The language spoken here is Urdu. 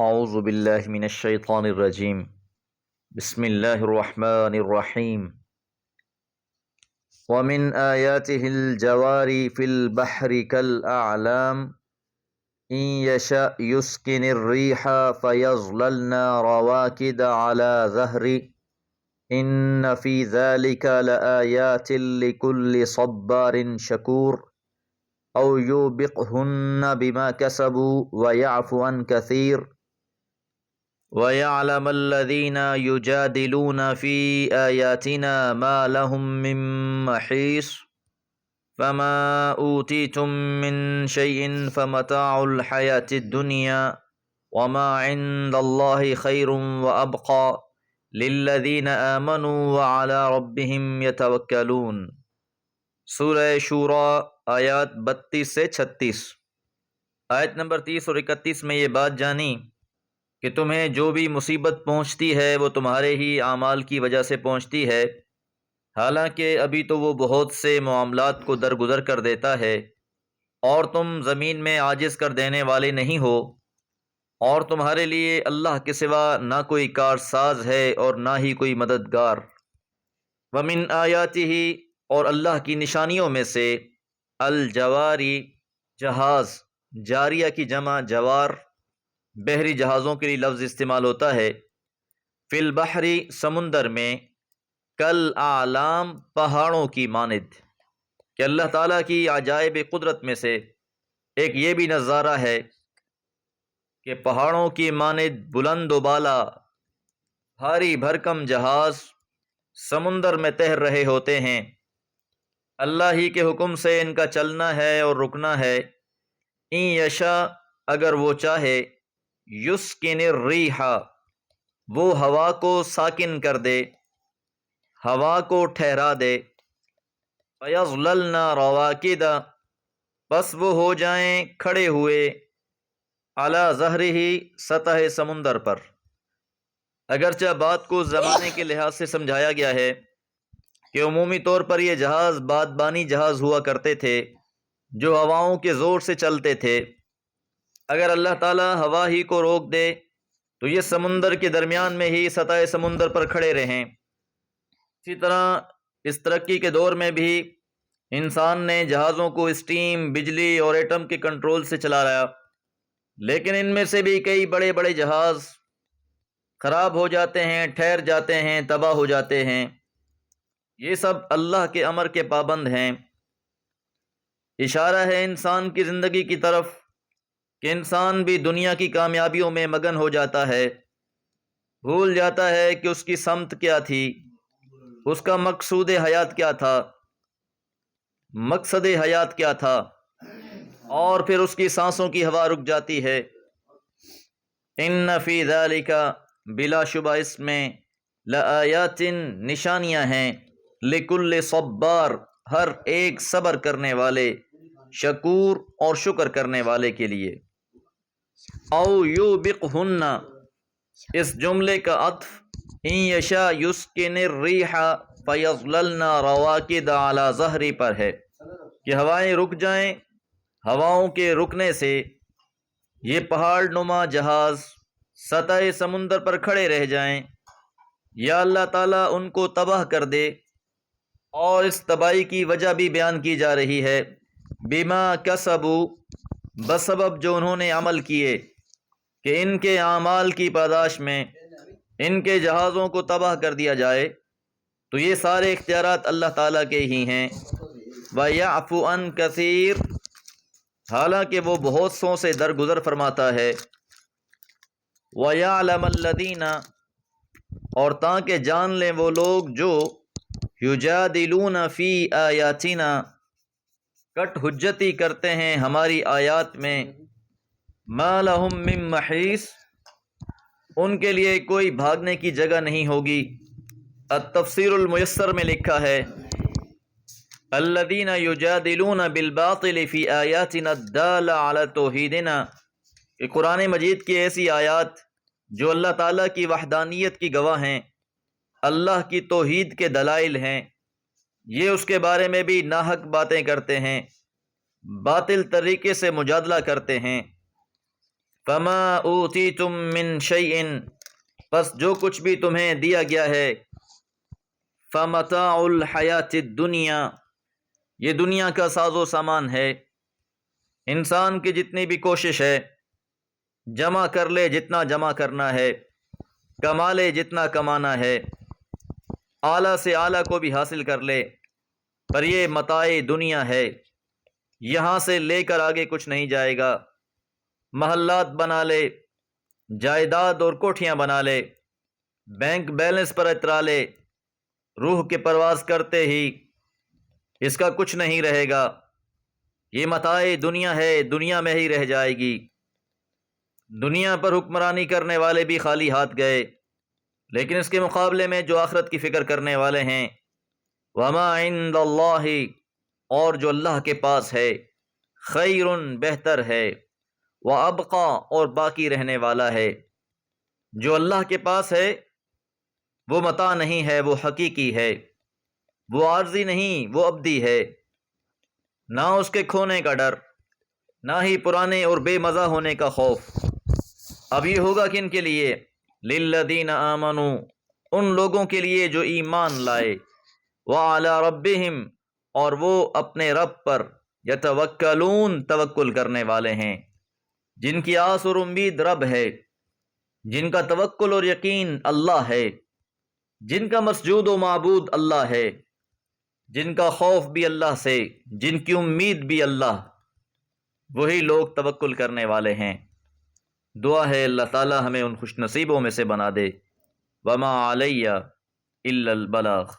اعوذ باللہ من الشیطان الرجیم بسم اللہ الرحمن الرحیم ومن آیاته الجواری فی البحر کالأعلام ان یشأ یسکن الریح فیظللن رواکد علی ظہره ان فی ذلک لآیات لکل صبار شکور او یوبقہن بما کسبوا ویعفو عن کثیر وَيَعْلَمَ الَّذِينَ يُجَادِلُونَ فِي آيَاتِنَا مَا لَهُم مِّن مَّحِيصٍ فَمَا أُوتِيتُم مِّن شَيْءٍ فَمَتَاعُ الْحَيَاةِ الدُّنْيَا وَمَا عِندَ اللَّهِ خَيْرٌ وَأَبْقَىٰ لِلَّذِينَ آمَنُوا وَعَلَىٰ رَبِّهِمْ يَتَوَكَّلُونَ۔ سورہ شورى آیات 32 سے 36۔ آیت نمبر 30 اور 31 میں یہ بات جانی کہ تمہیں جو بھی مصیبت پہنچتی ہے وہ تمہارے ہی اعمال کی وجہ سے پہنچتی ہے، حالانکہ ابھی تو وہ بہت سے معاملات کو درگزر کر دیتا ہے، اور تم زمین میں عاجز کر دینے والے نہیں ہو، اور تمہارے لیے اللہ کے سوا نہ کوئی کارساز ہے اور نہ ہی کوئی مددگار۔ وَمِنْ آیَاتِهِ، اور اللہ کی نشانیوں میں سے، الجواری جہاز، جاریہ کی جمع جوار، بحری جہازوں کے لیے لفظ استعمال ہوتا ہے، فی البحر سمندر میں، کالاعلام پہاڑوں کی مانند، کہ اللہ تعالیٰ کی عجائب قدرت میں سے ایک یہ بھی نظارہ ہے کہ پہاڑوں کی مانند بلند و بالا بھاری بھرکم جہاز سمندر میں تیر رہے ہوتے ہیں، اللہ ہی کے حکم سے ان کا چلنا ہے اور رکنا ہے۔ ان یشا، اگر وہ چاہے، یسکن الریح، وہ ہوا کو ساکن کر دے، ہوا کو ٹھہرا دے، فیظللن رواکد، پس وہ ہو جائیں کھڑے ہوئے، علی ظہرہ، سطح سمندر پر۔ اگرچہ بات کو زمانے کے لحاظ سے سمجھایا گیا ہے کہ عمومی طور پر یہ جہاز بادبانی جہاز ہوا کرتے تھے جو ہواؤں کے زور سے چلتے تھے۔ اگر اللہ تعالیٰ ہوا ہی کو روک دے تو یہ سمندر کے درمیان میں ہی سطح سمندر پر کھڑے رہیں۔ اسی طرح اس ترقی کے دور میں بھی انسان نے جہازوں کو اسٹیم، بجلی اور ایٹم کے کنٹرول سے چلایا، لیکن ان میں سے بھی کئی بڑے بڑے جہاز خراب ہو جاتے ہیں، ٹھہر جاتے ہیں، تباہ ہو جاتے ہیں۔ یہ سب اللہ کے امر کے پابند ہیں۔ اشارہ ہے انسان کی زندگی کی طرف کہ انسان بھی دنیا کی کامیابیوں میں مگن ہو جاتا ہے، بھول جاتا ہے کہ اس کی سمت کیا تھی، اس کا مقصود حیات کیا تھا، مقصد حیات کیا تھا، اور پھر اس کی سانسوں کی ہوا رک جاتی ہے۔ ان فی ذالک، بلا شبہ اس میں، لآیات، نشانیاں ہیں، لکل صبار، ہر ایک صبر کرنے والے، شکور اور شکر کرنے والے کے لیے۔ او یوبقہن، اس جملے کا عطف ان یشاء یسکن الریح فیظللن رواکد علی ظہری پر ہے کہ ہوائیں رک جائیں، ہواؤں کے رکنے سے یہ پہاڑ نما جہاز سطح سمندر پر کھڑے رہ جائیں، یا اللہ تعالیٰ ان کو تباہ کر دے۔ اور اس تباہی کی وجہ بھی بیان کی جا رہی ہے، بما کسبوا، بسبب جو انہوں نے عمل کیے، کہ ان کے اعمال کی پاداش میں ان کے جہازوں کو تباہ کر دیا جائے، تو یہ سارے اختیارات اللہ تعالیٰ کے ہی ہیں۔ وَيَعْفُو عَنْ كَثِيرٍ، حالانکہ وہ بہت سوں سے درگزر فرماتا ہے۔ وَيَعْلَمَ الَّذِينَ، اور تاکہ جان لیں وہ لوگ جو یجادلون فی آیاتنا، کٹ حجتی کرتے ہیں ہماری آیات میں، ما لہم من محیص، ان کے لیے کوئی بھاگنے کی جگہ نہیں ہوگی۔ التفسیر المیسر میں لکھا ہے، الذین یجادلون بالباطل فی آیاتنا الدالہ علی توحیدنا، کہ قرآن مجید کی ایسی آیات جو اللہ تعالیٰ کی وحدانیت کی گواہ ہیں، اللہ کی توحید کے دلائل ہیں، یہ اس کے بارے میں بھی ناحق باتیں کرتے ہیں، باطل طریقے سے مجادلہ کرتے ہیں۔ فما اوتیتم من شیء، پس جو کچھ بھی تمہیں دیا گیا ہے، فمتاع الحیات الدنیا، یہ دنیا کا ساز و سامان ہے۔ انسان کی جتنی بھی کوشش ہے، جمع کر لے جتنا جمع کرنا ہے، کما لے جتنا کمانا ہے، اعلیٰ سے اعلیٰ کو بھی حاصل کر لے، پر یہ متاع دنیا ہے، یہاں سے لے کر آگے کچھ نہیں جائے گا۔ محلات بنا لے، جائیداد اور کوٹھیاں بنا لے، بینک بیلنس پر اترا لے، روح کی پرواز کرتے ہی اس کا کچھ نہیں رہے گا۔ یہ متاع دنیا ہے، دنیا میں ہی رہ جائے گی۔ دنیا پر حکمرانی کرنے والے بھی خالی ہاتھ گئے، لیکن اس کے مقابلے میں جو آخرت کی فکر کرنے والے ہیں، وما عند اللہ، اور جو اللہ کے پاس ہے، خیر، بہتر ہے، وابقا، اور باقی رہنے والا ہے۔ جو اللہ کے پاس ہے وہ متاع نہیں ہے، وہ حقیقی ہے، وہ عارضی نہیں، وہ ابدی ہے۔ نہ اس کے کھونے کا ڈر، نہ ہی پرانے اور بے مزہ ہونے کا خوف۔ اب یہ ہوگا کن کے لیے؟ للذین آمنوا، ان لوگوں کے لیے جو ایمان لائے، وعلی ربہم، اور وہ اپنے رب پر، یتوکلون، توکل کرنے والے ہیں، جن کی آس اور امید رب ہے، جن کا توکل اور یقین اللہ ہے، جن کا مسجود و معبود اللہ ہے، جن کا خوف بھی اللہ سے، جن کی امید بھی اللہ، وہی لوگ توکل کرنے والے ہیں۔ دعا ہے اللہ تعالی ہمیں ان خوش نصیبوں میں سے بنا دے۔ وما علیہ الا البلاغ۔